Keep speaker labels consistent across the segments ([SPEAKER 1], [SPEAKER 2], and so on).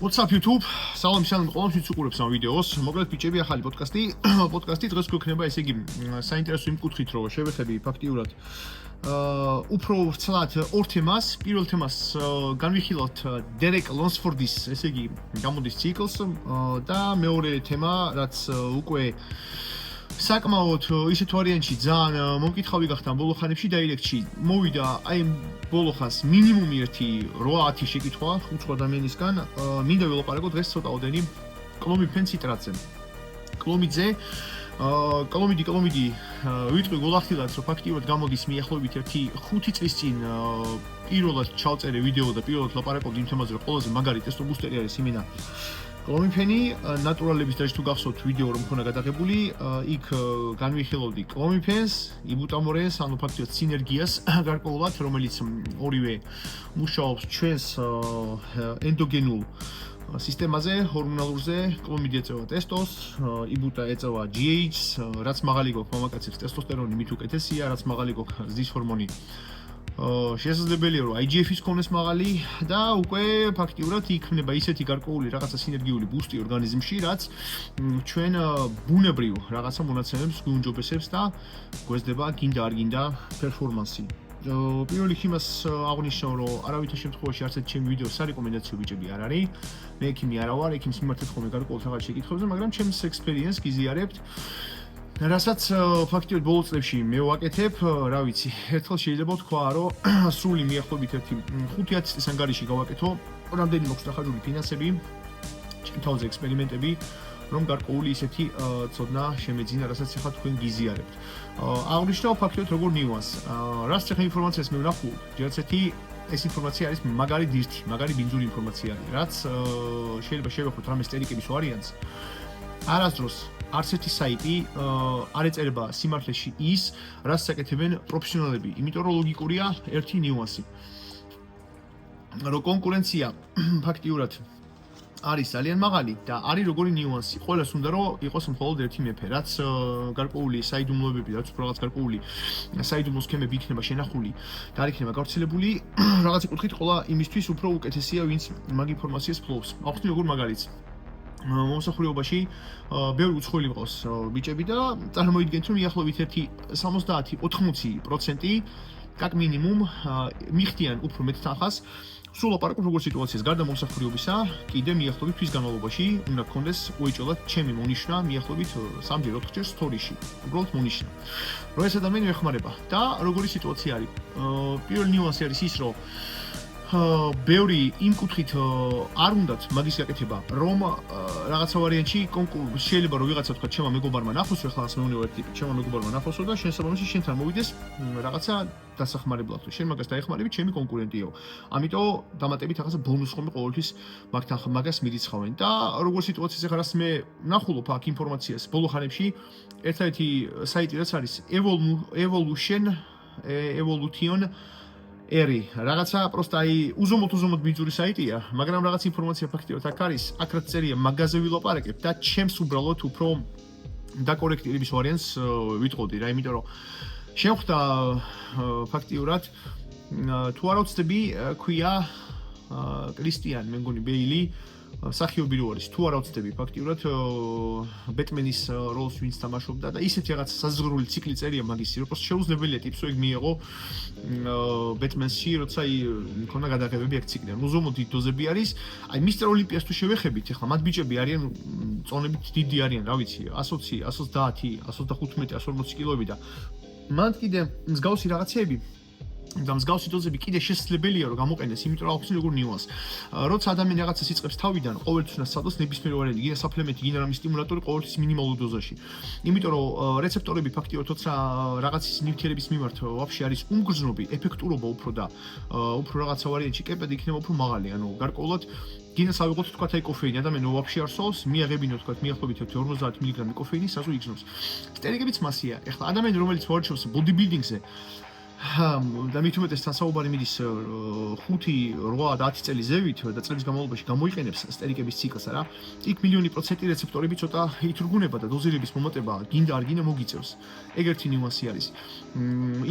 [SPEAKER 1] What's up YouTube? Salam shalom ყველამ ვინც უყურებს ამ ვიდეოს. მოკლედ ბიჭები, ახალი პოდკასტი დღეს გვექნება, ესე იგი, საინტერესო იმ კუთხით, რომ შევეხები ფაქტიურად უფრო ვრცლად ორ თემას. პირველ თემას განვიხილავთ Derek Lunsfords, ესე იგი, გამოდის ციკლს და მეორე თემა, რაც უკვე საკმაოდ ისეთ ვარიანტში ძალიან მომკითხავი გახდა ბოლო ხანებში დაირექტში. მოვიდა აი ბოლო ხანს მინიმუმ 8-10 შეკითხვა 5 ადამიანისგან. მინდა ველაპარაკო დღეს ცოტაოდენი კლომი ფენციტრაძე. კლომიძე კლომიდი ვიტყვი გულახდილად, რომ ფაქტიურად გამოდის მიახლოებით 5 წლის წინ პირველად ჩავწერე ვიდეო და პირველად ლაპარაკობდი იმ თემაზე, რომ ყველაზე მაგარი ტესტობუსტერი არის იმენა კლომიფენი, ნატურალების დაჟე თუ გახსოვთ ვიდეო რომ მქონა გადაღებული, იქ განვიხილავდი კლომიფენს, იბუტამორენს, ანუ ფაქტიურად სინერგიას გარკვეულად, რომელიც ორივე მუშაობს ჩვენს ენდოგენულ სისტემაზე, ჰორმონალურზე, კლომიდი ეწევა ტესტოს, იბუტა ეწევა GH-ს, რაც მაღალი გვაქვს მამაკაცებს ტესტოსტერონი მით უკეთესია, რაც მაღალი გვაქვს ზის ჰორმონი. შესაძლებელია რომ IGF-ის კონდეს მაღალი და უკვე ფაქტიურად იქნება ისეთი გარკვეული რაღაცა სინერგიული ბუსტი ორგანიზმში, რაც ჩვენ ბუნებრივ რაღაცა მონაცემებს გვიუმჯობესებს და გვესდება გინდა არ გინდა პერფორმანსი. პირველ რიგში იმას აღნიშნავ, რომ არავითარ შემთხვევაში არც ერთი ჩემი ვიდეო სარეკომენდაციო ბიჭები არ არის. მე ექიმი არა ვარ, ექიმს მიმართეთ ხოლმე გარკვეულ რაღაც შეკითხვებზე, მაგრამ ჩემს ექსპერიენსს გიზიარებთ. რასაც ფაქტიურად ბოლო წლებში მე ვაკეთებ, რა ვიცი, ერთხელ შეიძლება ვთქვა, რომ სრული მიახლოებით 5-10 წლის ანგარიში გავაკეთო, რამდენი მოქვს ნახაჟული ფინანსები, ჩემთავზე ექსპერიმენტები, რომ გარკვეული ისეთი ცოდნა შემეძინა, რასაც ახლა თქვენ გიზიარებთ. აღნიშნავ ფაქტიურად როგორ ნიუანს. რაც ახლა ინფორმაციას მე ვნახულობ, ჯერაც ერთი ეს ინფორმაცია არის მაგარი დირთი, მაგარი ბინძური ინფორმაცია არის, რაც შეიძლება შევეხოთ რამე სტერიკების ვარიანტს. არასდროს არც ერთი საიტი არ ეწერება სიმართლეში ის, რაც საკეთებენ პროფესიონალები, იმიტომ რომ ლოგიკურია ერთი ნიუანსი. რომ კონკურენცია ფაქტიურად არის ძალიან მაღალი და არის როგორი ნიუანსი. ყველას უნდა რომ იყოს მხოლოდ ერთი მეფე, რაც გარკვეული საიდუმლოებები, რაც უფრო რაღაც გარკვეული საიდუმლო სქემები იქნება შენახული და არ იქნება გავრცელებული, რაღაც კუთხით ყველა იმისთვის უფრო უკეთესია, ვინც მაგ ინფორმაციას ფლობს. ახსნი როგორ მაგალითს. მომსახურებაში ბევრი უცხოელი მყავს ბიჭები და წარმოიდგენთ რომ მიახლოებით 70-80% კაკ მინიმუმ მიხდიან უფრო მეტ თანხას. სულ ლაპარაკობ როგორ სიტუაციას გარდა მომსახურებისა, კიდე მიახლოებით თვის განმავლობაში უნდა გქონდეს უეჭველად ჩემი მონიშნა მიახლოებით 3-4 სტორიში. უბრალოდ მონიშნა. რომ ეს ადამიანი მეხმარება და როგორი სიტუაცია არის. პირველი ნიუანსი არის ის, რომ ბევრი იმ კუთხით არ უნდათ მაგის გაკეთება, რომ რაღაცა ვარიანტში შეიძლება რომ ვიღაცა თქვა ჩემო მეგობარმა ნახოს, ახლა ასე მეუნევარ ტიპი, ჩემო მეგობარმა ნახოსო და შენ საბოლოოში შენთან მოვიდეს რაღაცა დასახმარებლად, შენ მაგას დაეხმარები, ჩემი კონკურენტიო. ამიტომ დამატებით რაღაცა ბონუს ხომ ყოველთვის მაგას მირიცხავენ და როგორ სიტუაციას ახლა რას მე ნახულობ აქ ინფორმაციას ბოლო ხანებში, ერთ-ერთი საიტი რაც არის Evolution ერი, რაღაცა პროსტა აი უზომოდ ბინძური საიტია, მაგრამ რაღაც ინფორმაცია ფაქტიურად აქ არის, აქ რაც წერია მაგაზე ვილაპარაკებ და ჩემს უბრალოდ უფრო დაკორექტირების ვარიანტს ვიტყოდი რა, იმიტომ რომ შევხვდა ფაქტიურად თუ არ ვცდები, ქვია კრისტიან, მე მგონი ბეილი სახიობი რო არის, თუ არ ვცდები ფაქტიურად ბეტმენის როლს ვინც თამაშობდა და ისეთი რაღაც საზღვრული ციკლი წერია მაგისი, რომ პროსტ შეუძლებელია ტიპსო ეგ მიეღო ბეტმენსში, როცა მქონდა გადაღებები აქ ციკლიდან. უზომოდ დოზები არის. აი მისტერ ოლიმპიას თუ შევეხებით, ახლა მათ ბიჭები არიან წონებით დიდი არიან, რა ვიცი, 120, 130, 115, 140 კილოები და მათ კიდე მსგავსი რაღაცეები და მსგავსი დოზები კიდე შესაძლებელია რომ გამოყენეს, იმიტომ რომ ახსნი როგორ ნიუანს. როცა ადამიანი რაღაცას იწყებს თავიდან, ყოველთვის უნდა სცადოს ნებისმიერ ვარიანტი, გინდა საფლემენტი, გინდა რამე სტიმულატორი ყოველთვის მინიმალურ დოზაში. იმიტომ რომ რეცეპტორები ფაქტიურად თორსა რაღაცის ნივთიერების მიმართ ვაფშე არის უმგრძნობი, ეფექტურობა უფრო და უფრო რაღაცა ვარიანტში კეპედი იქნება უფრო მაღალი, ანუ გარკვეულად გინდა სავიღოთ თქვა აი კოფეინი, ადამიანი ვაფშე არ სვავს, მიაღებინო თქვა მიახლოებით 50 მგ კოფეინი საზუ იგზნობს. სტერიკებიც მასია. ეხლა ადამიანი რომელიც ვარჩევს ბოდიბილდინგზე და მით უმეტესთან საუბარი მიდის 5-8-10 წელი ზევით და წლების განმავლობაში გამოიყენებს სტერიკების ციკლს რა. იქ მილიონი პროცენტი რეცეპტორები ცოტა ითურგუნება და დოზირების მომატება გინდა არ გინდა მოგიწევს. ეგ ერთი ნიუანსი არის.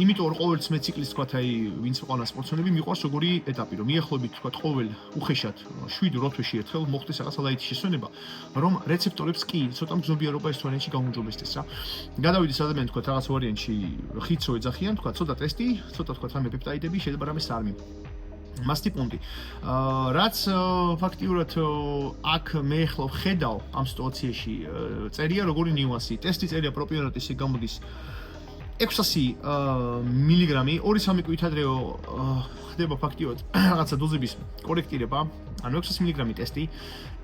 [SPEAKER 1] იმიტომ რომ ყოველთვის მე ციკლის თქვათ აი ვინც ყანა სპორტსმენები მიყვარს როგორი ეტაპი რომ მიახლოებით თქვათ ყოველ უხეშად 7-8 თვეში ერთხელ მოხდეს რაღაც ლაითი შესვენება რომ რეცეპტორებს კი ცოტა მგზნობიარობა ეს ვარიანტში გაუმჯობესდეს რა. გადავიდეს ადამიანი თქვათ რაღაც ვარიანტში ხიცო ეძახიან თქვათ ცოტა ტესტი ცოტა თქვათ რამე პეპტაიდები შეიძლება რამე სარმი მასტიპუნდი რაც ფაქტიურად აქ მე ახლა ვხედავ ამ სიტუაციაში წერია როგორი ნიუანსი ტესტი წერია პროპიონატის გამოდის 600 მილიგრამი 2-3 კვირით ადრეო ხდება ფაქტიურად რაღაცა დოზების კორექტირება ანუ 600 მილიგრამი ტესტი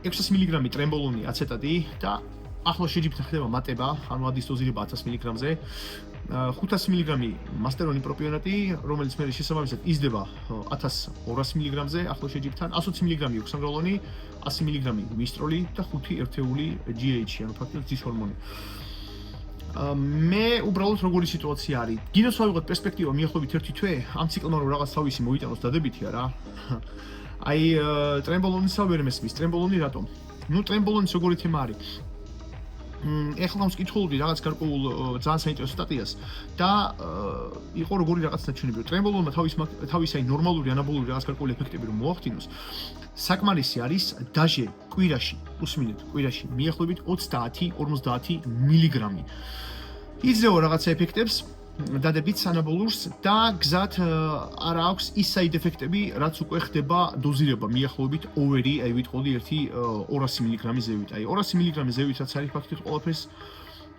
[SPEAKER 1] 600 მილიგრამი ტრემბოლონი აცეტატი და ახლა შეჯიბრთან ხდება მატება ანუ ადის დოზირება 1000 მილიგრამზე 500 მილიგრამი მასტერონი პროპიონატი რომელიც მე შესაბამისად იზრდება 1200 მილიგრამზე ახლა შეჯიბრთან 120 მილიგრამი ოქსანდროლონი 100 მილიგრამი მისტროლი და 5 ერთეული GH ანუ ფაქტობრივად ძის ჰორმონი მე უბრალოდ როგორი სიტუაცია არის გინდას ვავიღოთ პერსპექტივა მიახლოებით 1 თვე ამ ციკლმა რომ რაღაც თავისი მოიტანოს დადებითია რა აი ტრემბოლონისა ვერ მესმის ტრემბოლონი რატომ ნუ ტრემბოლონის როგორი თემა არის ეხლა ვსკითხულობდი რაღაც გარკვეულ ძალიან საინტერესო სტატიას და იყო როგორი რაღაც ნაჩვენები რომ ტრემბოლონმა თავის აი ნორმალური ანაბოლური რაღაც გარკვეული ეფექტები რომ მოახდინოს საკმარისი არის დაჟე კვირაში უსმინეთ კვირაში მიახლოებით 30-50 მილიგრამი იძლევა რაღაცა ეფექტებს დადებით ანაბოლურს და გზად არ აქვს ის საიდ ეფექტები რაც უკვე ხდება დოზირება მიახლოებით ოვერი აი ვიტყოდი 200 მილიგრამი ზევით აი 200 მილიგრამი ზევით რაც არის ფაქტობრივად ყველაფერს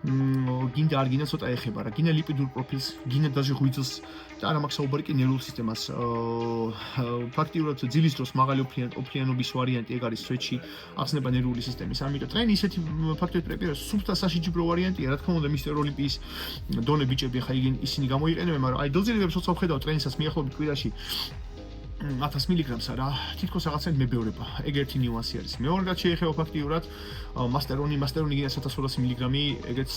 [SPEAKER 1] გინდა არ გინდა ცოტა ეხება რა გინდა ლიპიდურ პროფილს გინდა დაჟე ღვიძლს და არა მაქვს საუბარი კი ნერვულ სისტემას ფაქტიურად ძილის დროს მაღალი ოფლიანობის ვარიანტი ეგ არის სვეტში ახსნება ნერვული სისტემის ამიტომ ტრენი ისეთი ფაქტობრივად პრეპარატი სუფთა საშიჯიბრო ვარიანტია რა თქმა უნდა მისტერ ოლიმპიის დონე ბიჭები ხა ისინი გამოიყენებენ მაგრამ აი დოზირებებს როცა ვხედავ ტრენისას მიახლოებით კვირაში 1000 მილიგრამსა რა თითქოს რაღაცა მებევრება ეგ ერთი ნიუანსი არის მეორე რაც შეეხება ფაქტიურად მასტერონი გინდა 1200 მილიგრამი ეგეც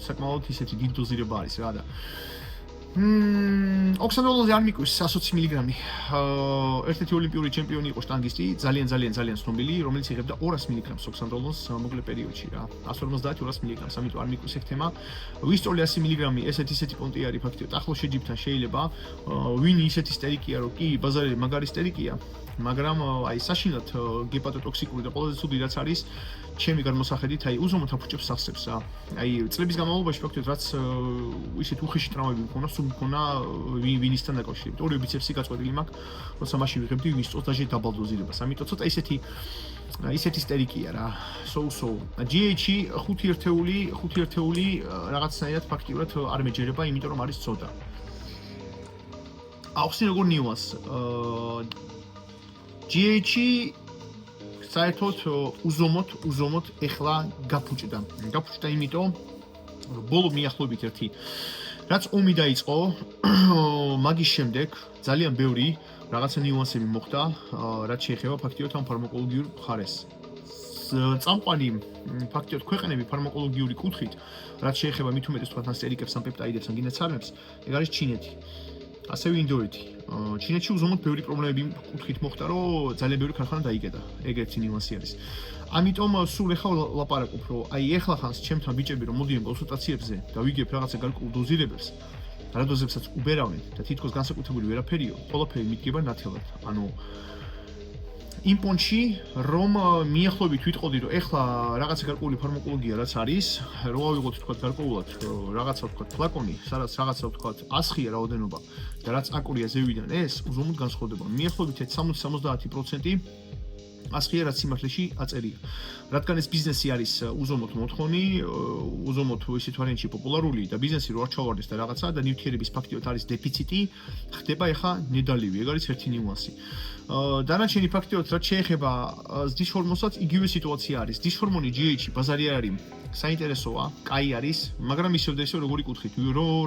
[SPEAKER 1] საკმაოდ ისეთი დიდი დოზირება არის რა და ოქსანდროლონზე არ მიკვის 120 მილიგრამი ერთ-ერთი ოლიმპიური ჩემპიონი იყო შტანგისტი ძალიან ცნობილი რომელიც იღებდა 200 მილიგრამს ოქსანდროლონს მოკლე პერიოდში რა 150-200 მილიგრამს ამიტომ არ მიკვის ეგ თემა ვისტროლი 100 მილიგრამი ესეთი პონტი არის ფაქტიურად ახლო შეჯიბრთან შეიძლება ვინ ისეთი სტერიკია რომ კი ბაზარელი მაგარი სტერიკია მაგრამ აი საშინლად გეპატოტოქსიკური და ყველაზე ცუდი რაც არის ჩემი გადმოსახედით აი უზომოდ აფუჭებს სახსებს რა აი წლების განმავლობაში ფაქტობრივად რაც ისეთ უხეში ტრამვები მქონა სულ მქონა ვინისთან დაკავშირებით ორი ბიცეპსი გაწყვეტილი მაქვს როცა მაშინ ვიღებდი ვინსტოს დაჟე დაბალ დოზირებას ამიტომ ცოტა ისეთი სტერიკია რა so GH-ი 5 ერთეული რაღაცნაირად ფაქტიურად არ მეჯერება იმიტომ რომ არის ცოტა ახსნი როგორ ნიუანს GH-ი საერთოდ უზომოდ ეხლა გაფუჭდა იმიტომ რომ ბოლო მიახლოებით ერთი რაც ომი დაიწყო მაგის შემდეგ ძალიან ბევრი რაღაცა ნიუანსები მოხდა რაც შეეხება ფაქტიურად ამ ფარმაკოლოგიურ მხარეს წამყვანი ფაქტიურად ქვეყნები ფარმაკოლოგიური კუთხით რაც შეეხება მით უმეტეს თქვათ ან სტერიკებს ან პეპტაიდებს ან გინდა ცარმებს ეგ არის ჩინეთი ასევე ინდოეთი ჩინეთში უზომოდ ბევრი პრობლემები კუთხით მოხდა რომ ძალიან ბევრი ქარხანა დაიკეტა ეგ ერთი ნიუანსი არის ამიტომ სულ ეხლა ლაპარაკობ რომ აი ეხლა ხანს ჩემთან ბიჭები რომ მოდიან კონსულტაციებზე და ვიგებ რაღაცა გარკვეულ დოზირებებს რა დოზებსაც უბერავენ და თითქოს განსაკუთრებული ვერაფერიო ყველაფერი მიდგება ნათელად ანუ იმ პონჩი რომ მიახლოებით ვიტყოდი რომ ეხლა რაღაცა გარკვეული ფარმაკოლოგია რაც არის რომ ავიღოთ თქვა გარკვეულად რაღაცა თქვა ფლაკონი სადაც რაღაცა თქვა ასხია რაოდენობა და რაც აკურია ზევიდან ეს უზომოდ განსხვავდება მიახლოებით 60-70% ასხია რაც სიმართლეში აწერია რადგან ეს ბიზნესი არის უზომოდ მოთხოვნი უზომოდ ისეთ ვარიანტში პოპულარული და ბიზნესი რო არ ჩავარდეს და რაღაცა და ნივთიერების ფაქტიურად არის დეფიციტი ხდება ეხა ნედალივი ეგ არის ერთი ნიუანსი დანარჩენი ფაქტიურად რაც შეეხება ზდის ჰორმონსაც იგივე სიტუაცია არის ზდის ჰორმონი GH-ი ბაზარი არ არის საინტერესოა კაი არის მაგრამ ისევ და ისევ როგორი კუთხით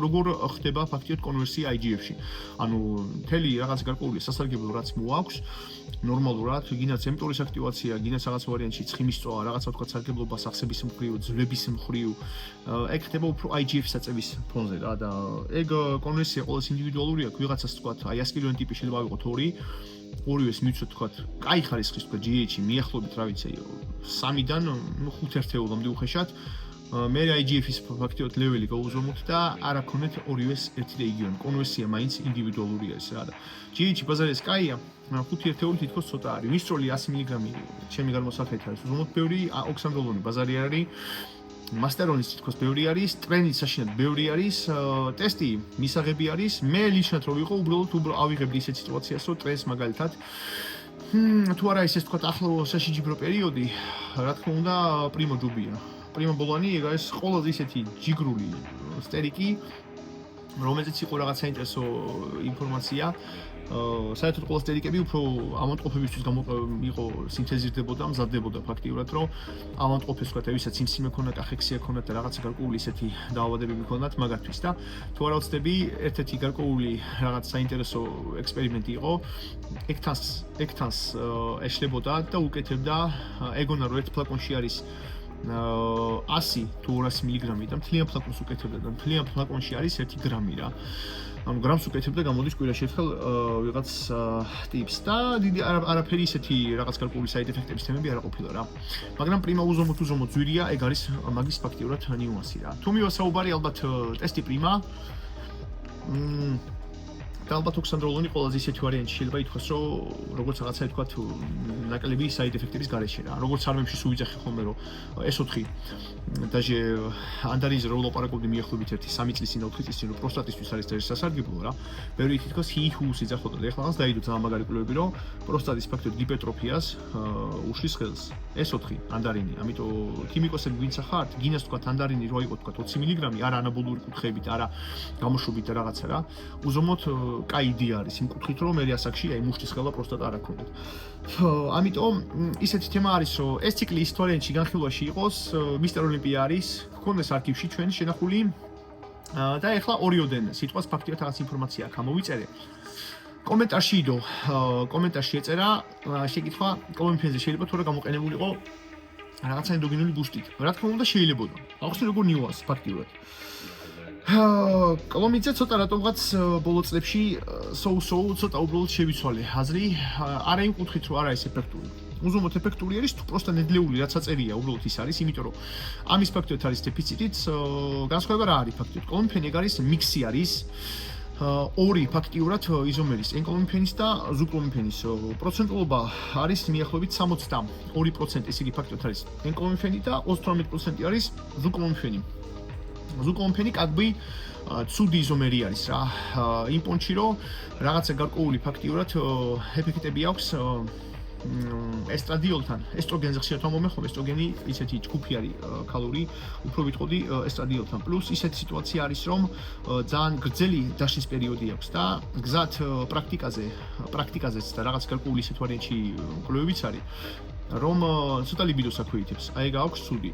[SPEAKER 1] როგორ ხდება ფაქტიურად კონვერსია IGF-ში ანუ მთელი რაღაც გარკვეული სასარგებლო რაც მოაქვს ნორმალურად გინდა რეცეპტორის ჭიების აქტივაცია, გინდა რაღაც ვარიანტში ცხიმის წვა, რაღაცა თქვა სარგებლობა სახსების მხრივ, ძვლების მხრივ, ეგ ხდება უფრო IGF საწევის ფონზე რა და ეგ კონვერსია ყოველს ინდივიდუალურია, ვიღაცას თქვა აი 100 კილოიანი ტიპი შეიძლება ავიღოთ 2, ორივეს მივცოთ თქვა, კაი ხარისხის თქვა GH-ი, მიახლოებით რა ვიცი 3-დან 5 ერთეულამდე უხეშად. მე IGF-ის ფაქტიურად ლეველი გაუზომოთ და არ აქონეთ ორივეს ერთი და იგივე. კონვერსია მაინც ინდივიდუალურია ეს რა და GH ბაზარის კაია 5 ერთეული თითქოს ცოტა არის. მის როლი 100 მგ ჩემი გამოსახეთ არის. უზომოთ ბევრი ოქსანდროლონი ბაზარი არ არის. მასტერონის თითქოს ბევრი არის, ტრენით საშინად ბევრი არის, ტესტი მისაღები არის. მე ლიჩნად რომ ვიყო, უბრალოდ ავიღებდი ისეთ სიტუაციას, რომ ტრენს მაგალითად თუ არა ისე თქვა ახლო საშიჯიბრო პერიოდი, რა თქმა უნდა, პრიმო ჯუბია. პრიმო ბოლანი ეგ არის ყველაზე ისეთი ჯიგრული სტერიკი, რომელზეც იყო რაღაც საინტერესო ინფორმაცია. საერთოდ ყველა სტერიკები უფრო ავადმყოფებისთვის იყო სინთეზირდებოდა, მზადდებოდა ფაქტიურად, რომ ავადმყოფებს თქვა, ვისაც სიმსიმე ქონდა, კახექსია ქონდა და რაღაცა გარკვეული ისეთი დაავადებები ქონდათ მაგათთვის და თუ არა ვცდები, ერთ-ერთი გარკვეული რაღაც საინტერესო ექსპერიმენტი იყო. ეგთანს ეშლებოდა და უკეთებდა ეგონა რომ ერთ ფლაკონში არის 100 თუ 200 მგ და მთლიან ფლაკონს უკეთებდა და მთლიან ფლაკონში არის 1 გრამი რა. ანუ გრამს უკეთებდა გამოდის კვირაში ერთხელ ვიღაც ტიპს და დიდი არაფერი ისეთი რაღაც გარკვეული საიდ ეფექტების თემები არ ყოფილა რა. მაგრამ პრიმა უზომოთ ძვირია, ეგ არის მაგის ფაქტიურად ნიუანსი რა. თუ მივა საუბარი ალბათ ტესტი პრიმა და ალბათ ოქსანდროლონი ყველაზე ისეთი ვარიანტი შეიძლება ითქვას, რომ როგორც რაღაცა ითქვა ნაკლები საიდ ეფექტების გარეშე რა. როგორც არმებში სუვიძახი ხოლმე რომ S4 დაჟე ანდარინზე რომ ლაპარაკობდი მიახლოებით 1-3 წლის წინ 4 წლის წინ რომ პროსტატისთვის არის ძალიან სასარგებლო რა. ბევრი თითქოს ჰიჰუს იძახოდა და ეხლა დაიდო ძალიან მაგარი კვლევები რომ პროსტატის ფაქტობრივად გიპერტროფიას უშლის ხელს S4 ანდარინი. ამიტომ ქიმიკოსები ვინც ახართ, გინას თქვა ანდარინი რო აიღოთ თქვა 20 მგ, არა ანაბოლური კუთხეებით, არა გამოშვებით და რაღაცა რა. უზომოთ კაი იდეა არის იმ კუთხით რომ მე ასაკში აი მუშტის ხელა პროსტატა არ აქვს. ამიტომ ისეთი თემა არის რომ ეს ციკლი ის ვარიანტში განხილვაში იყოს, მისტერ ოლიმპია არის, გქონდეს არქივში ჩვენ შენახული და ეხლა ორიოდენ სიტყვას ფაქტიურად რაღაც ინფორმაცია აქვს ამოვიწერე. კომენტარში იდო, კომენტარში ეწერა შეკითხვა კოლომფენზე შეიძლება თუ რა გამოყენებულიყო რაღაცა ენდოგენური ბუშტით. რა თქმა უნდა შეიძლებოდა. ახსნე როგორ ნიუანს ფაქტიურად. კოლომიძე ცოტა რატომღაც ბოლო წლებში ცოტა უბრალოდ შევიცვალე აზრი, არა იმ კუთხით რომ არა ეს ეფექტური. უზომოდ ეფექტური არის თუ პროსტა ნედლეული რაც აწერია, უბრალოდ ის არის, იმიტომ რომ ამის ფაქტობრივად არის დეფიციტით, განსხვავება რა არის ფაქტობრივად. კოლომფენი ეგ არის მიქსი არის. ორი ფაქტიურად იზომერის ენკოლომფენის და ზუკლომფენის პროცენტულობა არის მიახლოებით 62%, ეს იგი ფაქტობრივად არის ენკოლომფენი და 38% არის ზუკლომფენი. ზუკლომფენი კაგბი ცუდი იზომერი არის რა. იმ პონჩი რომ რაღაცა გარკვეული ფაქტიურად ეფექტები აქვს ესტრადიოლთან. ესტროგენზე ხშირად მომეხო, ესტროგენი ისეთი ჯგუფი არის ქალური, უფრო ვიტყოდი ესტრადიოლთან. პლუს ისეთი სიტუაცია არის, რომ ძალიან გრძელი დაშლის პერიოდი აქვს და გზად პრაქტიკაზეც და რაღაც გარკვეული ისეთ ვარიანტში კვლევებიც არის, რომ ცოტა ლიბიდოს აქვეითებს. აი ეგ აქვს ცუდი.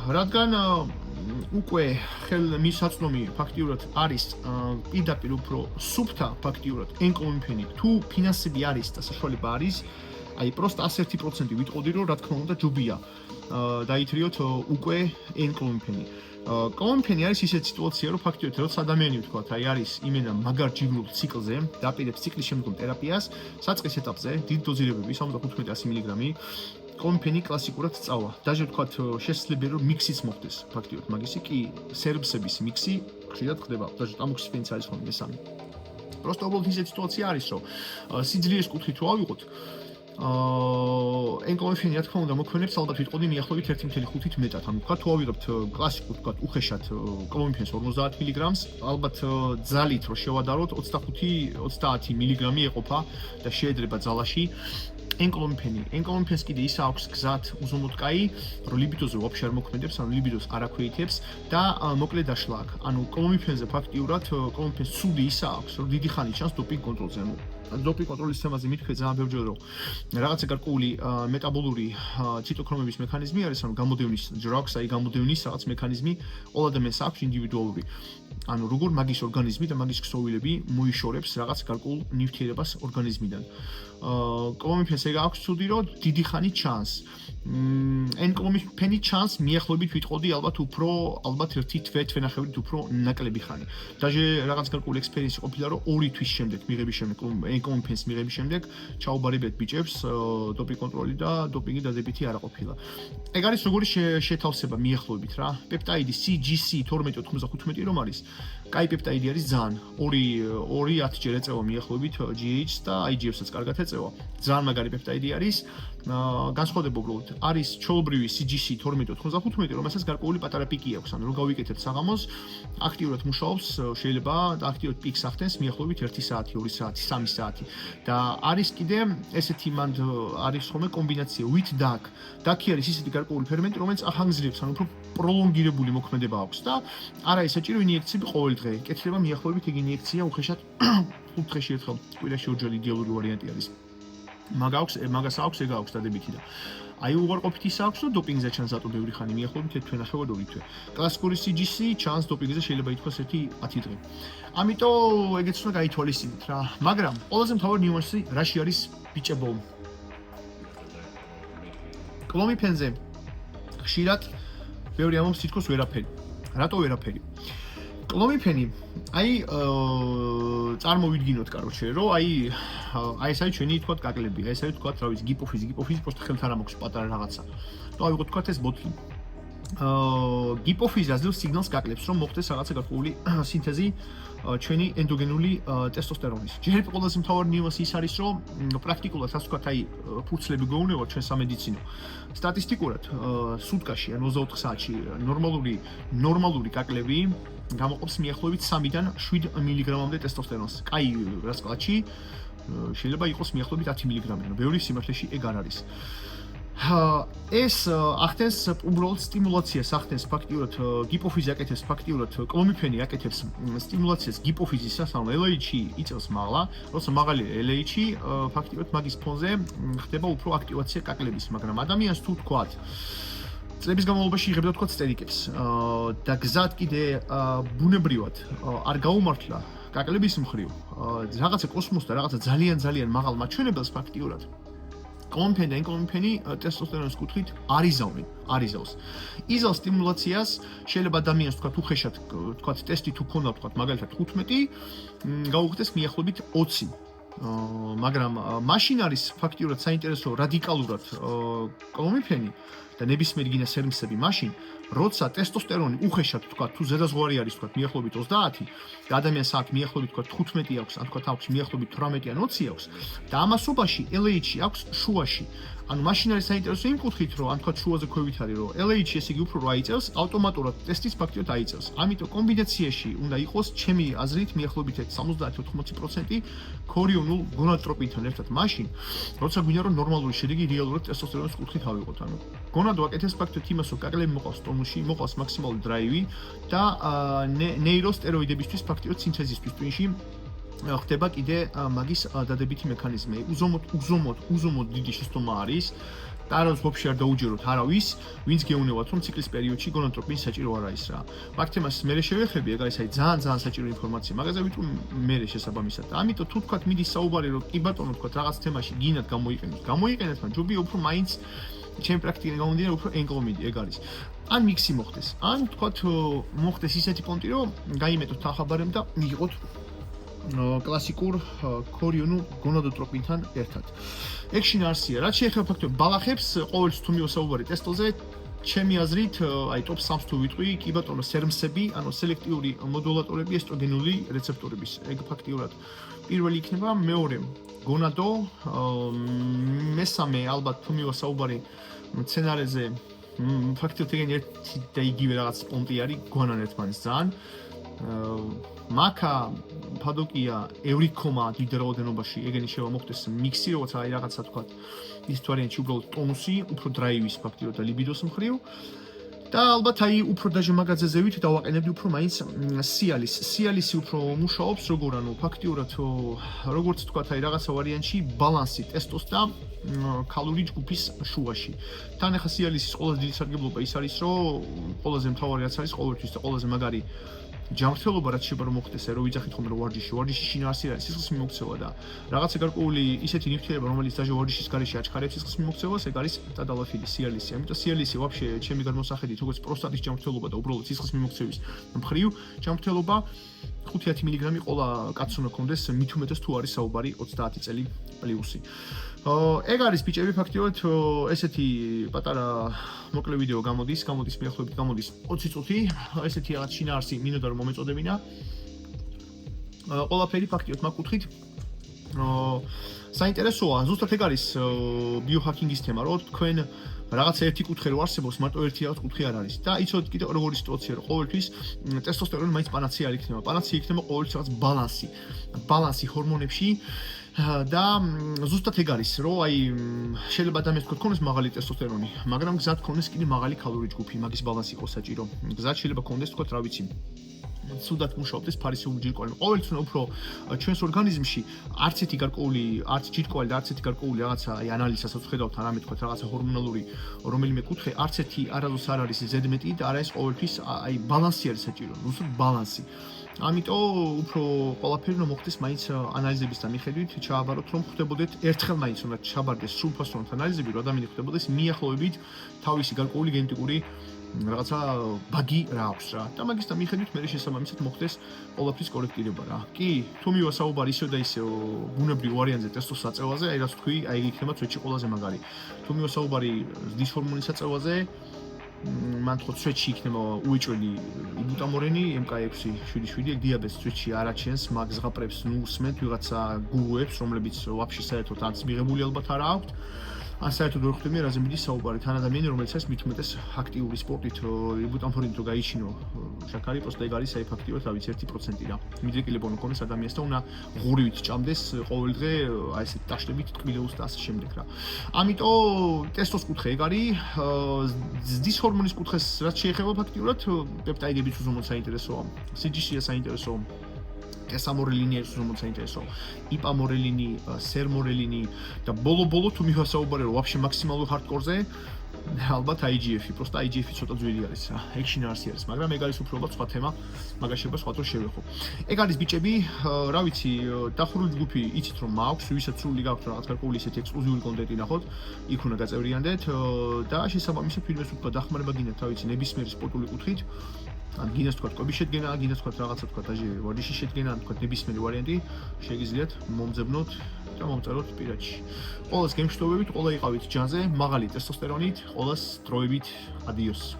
[SPEAKER 1] რადგან უკვე ხელმისაწვდომი ფაქტიურად არის პირდაპირ უფრო სუფთა ფაქტიურად ენკოლომფენი თუ ფინანსები არის და საშუალება არის აი პროსტ 101% ვიტყოდი რომ რა თქმა უნდა ჯუბია დაითრიოთ უკვე ენკოლომფენი კოლომფენი არის ისეთი სიტუაცია რომ ფაქტიურად როცა ადამიანი ვთქვა აი არის იმენა მაგარ ჯიგრულ ციკლზე დაპირებს ციკლის შემდგომ თერაპიას საწყის ეტაპზე დიდ დოზირებები 75-100 მგ კოლომფენი კლასიკურად წავა. დაჟე ვთქვათ შესაძლებელია რომ მიქსიც მოხდეს ფაქტიურად მაგისი კი სერბსების მიქსი ხშირად ხდება. დაჟე ტამოქსიფენიც არის ხოლმე მესამე. პროსტო უბრალოდ ისეთი სიტუაცია არის რომ სიძლიერის კუთხით თუ ავიღოთ ენკოლომფენი რა თქმა უნდა მოქმედებს ალბათ ვიტყოდი მიახლოებით 1.5-ით მეტად. ანუ ვთქვათ თუ ავიღებთ კლასიკურ ვთქვათ უხეშად კოლომფენს 50 მგ-ს ალბათ ძალით რომ შევადაროთ 25-30 მგ ეყოფა და შეედრება ძალაში ენკლომიფენს კიდე ის აქვს გზად უზომოდ კაი, რომ ლიბიდოზე ვაფშე არ მოქმედებს, ანუ ლიბიდოს არ აქვეითებს და მოკლედ დაშლა აქვს. ანუ კლომიფენზე ფაქტიურად კლომიფენს ცუდი ის აქვს, რომ დიდი ხანი ჩანს დოპინგ კონტროლზე. დოპინგ კონტროლის თემაზე მითქვე ძალიან ბევრჯერ, რომ რაღაცა გარკვეული მეტაბოლური ციტოქრომების მექანიზმი არის, ანუ გამოდევნის ჯრაქს, აი გამოდევნის რაღაც მექანიზმი ყოველ ადამიანს აქვს ინდივიდუალური. ანუ როგორ მაგის ორგანიზმი და მაგის ქსოვილები მოიშორებს რაღაც გარკვეულ ნივთიერებას ორგანიზმიდან. კლომიფენს ეგ აქვს ცუდი, რომ დიდი ხანი ჩანს. ენკლომიფენი ჩანს მიახლოებით ვიტყოდი ალბათ ერთი თვენახევრით უფრო ნაკლები ხანი. დაჟე რაღაც გარკვეული ექსპერიენსი ყოფილა, რომ 2 თვის შემდეგ მიღების შემდეგ ენკლომიფენს მიღების შემდეგ ჩაუბარებიათ ბიჭებს დოპინგ კონტროლი და დოპინგი დადებითი არა ყოფილა. ეგ არის როგორი შეთავსება მიახლოებით რა. პეპტაიდი CGC 1295 რომ არის, კაი პეპტაიდი არის ძალიან. 2-10 ჯერ ეწევა მიახლოებით GH და IGF-საც კარგად ეწევა. ძალიან მაგარი პეპტაიდი არის. განსხვავდება უბრალოდ არის ჩოლობრივი CGC 1295, რომელსაც გარკვეული პატარა პიკი აქვს. ანუ რო გავიკეთებთ საღამოს, აქტიურად მუშაობს, შეიძლება აქტიურად პიკს ახდენს მიახლოებით 1 საათი, 2 საათი, 3 საათი. და არის კიდე ესეთი მანდ არის ხოლმე კომბინაცია with DAC. DAC-ი არის ისეთი გარკვეული ფერმენტი, რომელიც ახანგრძლივს, ანუ უფრო პროლონგირებული მოქმედება აქვს და არა ის საჭირო ინიექციები ყოველ დღე. კეთილება მიახლოებით ეგ ინიექცია უხეშად 5 დღეში ერთხელ, კვირაში ორჯერ იდეალური ვარიანტი არის. მაგას აქვს, ეგ აქვს დადებითი და აი უღარყოფით ის აქვს, რომ დოპინგზე ჩანს ატო ბევრი ხანი მიახლოებით 1 თვე-ნახევარ 2 თვე. კლასიკური CGC ჩანს დოპინგზე შეიძლება ითქვას 1-10 დღე. ამიტომ ეგეც უნდა გაითვალისწინოთ რა. მაგრამ ყველაზე მთავარი ნიუანსი რაში არის ბიჭებო? კლომიფენზე ხშირად ბევრი ამბობს თითქოს ვერაფერი. რატო ვერაფერი? კლომიფენი აი წარმოვიდგინოთ კაროჩე, რომ აი ეს არის ჩვენი თქვა კაკლები, აი ეს არის თქვა რა ვიცი გიპოფიზი просто ხელთ არ ამოქვს პატარა რაღაცა. და ავიღოთ თქვა ეს ბოთლი. გიპოფიზი აძლევს სიგნალს კაკლებს, რომ მოხდეს რაღაცა გარკვეული სინთეზი ჩვენი ენდოგენული ტესტოსტერონის. ჯერ ყველაზე მთავარი ნიუანსი ის არის, რომ პრაქტიკულად ასე ვთქვათ, აი ფურცლები გვეუბნება ჩვენ სამედიცინო. სტატისტიკურად სუტკაში, ან 24 საათში ნორმალური კაკლები გამოყოფს მიახლოებით 3-დან 7 მილიგრამამდე ტესტოსტერონს. კაი რასკლაჩი შეიძლება იყოს მიახლოებით 10 მილიგრამი, ანუ ბევრი სიმართლეში ეგ არ არის. ეს ახდენს უბრალოდ სტიმულაციას ახდენს ფაქტიურად გიპოფიზი აკეთებს ფაქტიურად კლომიფენი აკეთებს სტიმულაციას გიპოფიზისას, ანუ LH-ი იწევს მაღლა, როცა მაღალი LH-ი ფაქტიურად მაგის ფონზე ხდება უფრო აქტივაცია კაკლების, მაგრამ ადამიანს თუ თქვათ წლების განმავლობაში იღებდა თქვა სტერიკებს და გზად კიდე ბუნებრივად არ გაუმართლა კაკლების მხრივ რაღაცა კოსმოსს და რაღაცა ძალიან მაღალ მაჩვენებელს ფაქტიურად კლომიფენი და ენკლომიფენი ტესტოსტერონის კუთხით არიზავს. იზავს სტიმულაციას, შეიძლება ადამიანს თქვა უხეშად თქვა ტესტი თუ ქონდა თქვა მაგალითად 15 გაუხდეს მიახლოებით 20. მაგრამ მაშინ არის ფაქტიურად საინტერესო რადიკალურად კლომიფენი და ნებისმიერი გინა სერმსები მაშინ, როცა ტესტოსტერონი უხეშად თქვა თუ ზედაზღვარი არის თქვა მიახლოებით 30 და ადამიანს აქვს მიახლოებით თქვა 15 აქვს, ან თქვა აქვს მიახლოებით 18 ან 20 აქვს და ამასობაში LH-ი აქვს შუაში. ანუ მაშინ არის საინტერესო იმ კუთხით, რომ ან თქვა შუაზე ქვევით არის, რომ LH-ი ესე იგი უფრო რა იწევს, ავტომატურად ტესტის ფაქტიურად აიწევს. ამიტომ კომბინაციაში უნდა იყოს ჩემი აზრით მიახლოებით 70-80% ქორიონულ გონადოტროპინთან ერთად მაშინ, როცა გვინდა რომ ნორმალური შედეგი რეალურად ტესტოსტერონის კუთხით ავიღოთ. ანუ გონადო აკეთებს ფაქტიურად იმას, რომ კაკლები მოყავს ტონუსში, მოყავს მაქსიმალური დრაივი და ნეიროსტეროიდებისთვის ფაქტიურად სინთეზისთვის ტვინში ხდება კიდე მაგის დადებითი მექანიზმი. უზომოდ დიდი შეცდომა არის. ტარავს ვაფშე არ დაუჯეროთ არავის, ვინც გეუნებათ რომ ციკლის პერიოდში გონადოტროპინი საჭირო არ არის რა. მაგთემას მერე შევეხები, ეგ არის აი ძალიან საჭირო ინფორმაცია. მაგაზე ვიტყვი მერე შესაბამისად. ამიტომ თუ თქვათ მიდის საუბარი რომ კი ბატონო თქვათ რაღაც თემაში გინდათ გამოიყენოთ, მაგრამ ჯობია უფრო მაინც ჩემი პრაქტიკიდან გამომდინარე უფრო ენკლომიდი ეგ არის. ან მიქსი მოხდეს, ან თქვათ მოხდეს ისეთი პონტი რომ გაიმეტოთ ახაბარემ და მიიღოთ კლასიკურ ქორიონულ გონადოტროპინთან ერთად. ეგ შინაარსია. რაც შეეხება ფაქტობრივად ბალახებს, ყოველთვის თუ მივასაუბარი ტესტოზე, ჩემი აზრით, აი ტოპ 3-ს თუ ვიტყვი, კი ბატონო, სერმსები, ანუ სელექტიური მოდულატორები ესტროგენული რეცეპტორების. ეგ ფაქტიურად პირველი იქნება, მეორე გონადო, მესამე ალბათ თუ მივასაუბარი სცენარეზე, ფაქტობრივად ერთი და იგივე რაღაც პონტი არის, გვანან ერთმანეთს ძალიან მაკა ფადოკია ევრიქომა დიდ რაოდენობაში ეგენი შევა მოხდეს მიქსი როგორც აი რაღაცა თქვა ის ვარიანტი უბრალოდ ტონუსი უფრო დრაივის ფაქტიურად და ლიბიდოს მხრივ და ალბათ აი უფრო დაჟე მაგაძეზევით დავაყენებდი უფრო მაინც სიალისი უფრო მუშაობს როგორ ანუ ფაქტიურად როგორც თქვა აი რაღაცა ვარიანტში ბალანსი ტესტოს და კალორი ჯგუფის შუაში თან ახლა სიალისის ყველაზე დიდი სარგებლობა ის არის რომ ყველაზე მთავარი რაც არის ყოველთვის და ყველაზე მაგარი ჯანმრთელობა რაც შეიძლება რომ მოხდეს რომ ვიძახით ხოლმე რომ ვარჯიში შინაარსი არის სისხლის მიმოქცევა და რაღაცა გარკვეული ისეთი ნივთიერება რომელიც დაჟე ვარჯიშის გარეშე აჩქარებს სისხლის მიმოქცევას ეგ არის ტადალაფილი სიალისი ამიტომ სიალისი ვაფშე ჩემი გადმოსახედით როგორც პროსტატის ჯანმრთელობა და უბრალოდ სისხლის მიმოქცევის მხრივ ჯანმრთელობა 510 მგ ყველა კაცს უნდა ქონდეს მით უმეტეს თუ არის საუბარი 30 წელი პლუსი ეგ არის ბიჭები ფაქტიურად ესეთი პატარა მოკლე ვიდეო გამოდის მიახლოებით გამოდის 20 წუთი ესეთი რაღაც შინაარსი მინდოდა რომ მომეწოდებინა ყველაფერი ფაქტიურად მაგ კუთხით საინტერესოა ზუსტად ეგ არის ბიოჰაკინგის თემა რომ თქვენ რაღაცა ერთი კუთხე რო არსებობს მარტო ერთი რაღაც კუთხე არ არის და იცოდეთ კიდევ როგორი სიტუაცია რომ ყოველთვის ტესტოსტერონი მაინც პანაცეა არ იქნება პანაცეა იქნება ყოველთვის რაღაც ბალანსი ჰორმონებში და ზუსტად ეგ არის რომ აი შეიძლება ადამიანს ქონდეს მაღალი ტესტოსტერონი მაგრამ გზად ქონდეს კიდე მაღალი კალორი ჯგუფი მაგის ბალანსი იყოს საჭირო გზად შეიძლება ქონდეს თქვა რა ვიცი სუდად მუშაობდეს ფარისეული ჯირკვალი. ყოველთვის უფრო ჩვენს ორგანიზმში არც ერთი გარკვეული, არც ჯირკვალი და არც ერთი გარკვეული რაღაცა აი ანალიზასაც ვხედავთ, არამედ თქვა რაღაცა ჰორმონალური რომელიმე კუთხე, არც ერთი არასდროს არ არის ზედმეტი და არა ეს ყოველთვის აი ბალანსი არის საჭირო, უბრალოდ ბალანსი. ამიტომ უფრო ყველაფერი რომ მოხდეს მაინც ანალიზების და მიხედვით ჩააბაროთ რომ ხვდებოდეთ ერთხელ მაინც უნდა ჩაბარდეს სრულფასოვნად ანალიზები რომ ადამიანი ხვდებოდეს მიახლოებით თავისი გარკვეული გენეტიკური რაღაცა ბაგი რა აქვს რა და მაგის და მიხედვით მე შესაბამისად მოხდეს ყველაფრის კორექტირება რა. კი, თუ მივა საუბარი ისე და ისე ბუნებრივ ვარიანტზე ტესტოს საწევაზე, აი რაც თქვი, აი იქ იქნება წვეთში ყველაზე მაგარი. თუ მივა საუბარი ზრდის ჰორმონის საწევაზე, მან თქო წვეთში იქნება უეჭველი იბუტამორენი, MK6-77, ეგ დიაბეტს წვეთში არ აჩენს, მაგ ზღაპრებს ნუ უსმენთ ვიღაცა გურუებს, რომლებიც ვაფშე საერთოდ არც მიღებული ალბათ არ აქვთ. ან საერთოდ ვერ ხვდები რაზე მიდის საუბარი თან ადამიანი რომელიც არის მით უმეტეს აქტიური სპორტით იბუტამფორინით რო გაიჩინო შაქარი პროსტა ეგ არის აი ფაქტიურად რა ვიცი 1% რა მიდრეკილება უნდა ქონდეს ადამიანს და უნდა ღურივით ჭამდეს ყოველ დღე აი ესეთ ტაშტებით ტკბილეულს და ასე შემდეგ რა ამიტომ ტესტოს კუთხე ეგ არის ზრდის ჰორმონის კუთხეს რაც შეეხება ფაქტიურად პეპტაიდების უზომოდ საინტერესოა CGC-ია საინტერესოა ესამორელინი არის რომელიც საინტერესო იპამორელინი, სერმორელინი და ბოლო თუ მივასაუბარი რომ ვაფშე მაქსიმალურ ჰარდკორზე ალბათ IGF-ი, პროსტა IGF-ი ცოტა ძვირი არის რა. ეგ შინაარსი არის, მაგრამ ეგ არის უფრო სხვა თემა, მაგას შეიძლება სხვა დროს შევეხო. ეგ არის ბიჭები, რა ვიცი, დახურული ჯგუფი იცით რომ მაქვს, ვისაც სრული გაქვთ რაღაც გარკვეული ისეთი ექსკლუზიური კონტენტი ნახოთ, იქ უნდა გაწევრიანდეთ და შესაბამისად ვინმეს უფრო დახმარება გინდათ, რა ვიცი, ნებისმიერი სპორტული კუთხით ან გინდას თქვა კვების შედგენა, გინდას თქვა რაღაცა თქვა დაჟე ვარჯიშის შედგენა, ან თქვა ნებისმიერი ვარიანტი, შეგიძლიათ მომძებნოთ და მომწეროთ პირადში. ყველას გემშვიდობებით, ყველა იყავით ჯანზე, მაღალი ტესტოსტერონით, ყველას დროებით, ადიოს.